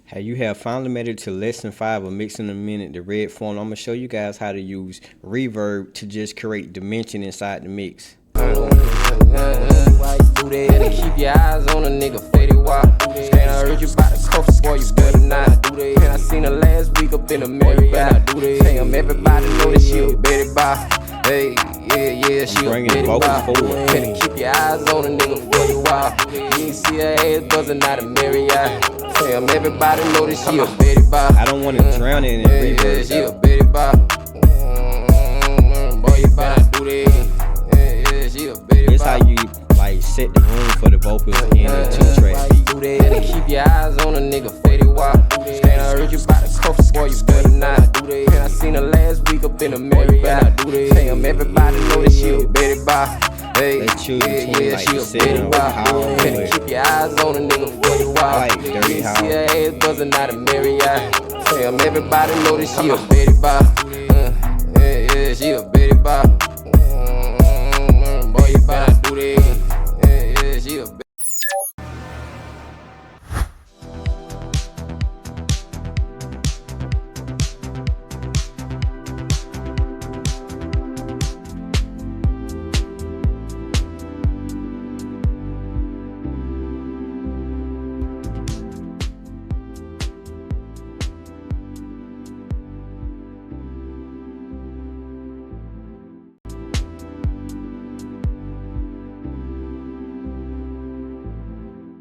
Hey, you have finally made it to lesson 5 of mixing a minute, the red form. I'm gonna show you guys how to use reverb to just create dimension inside the mix. Keep your eyes on a nigga faded wild. And I heard you bout to cough, boy, you better not. And I seen her last week up in the Marriott. Damn, everybody know that she a Betty Bow. Hey, yeah, she a Betty Bow. Better keep your eyes on a nigga faded wild. You ain't see her ass buzzing out of Marriott. Damn, everybody know that she a Betty Bow. I don't want to drown it in reverb. She a Betty Bow. Boy, you better do that. She a Betty Bow. This how you like set the room for the vocals in a 2-track beat. Better keep your eyes on a nigga faded wild. And I heard you bout to cough, boy, you better not. And I seen her last week up in the Marriott. Damn, everybody know that she a Betty Bow. Hey, Let's choose between like she a Betty Bow. Better keep your eyes on a nigga faded wild. Like dirty See house. her ass buzzing out of Marriott. Damn, everybody know that she a Betty Bow. She a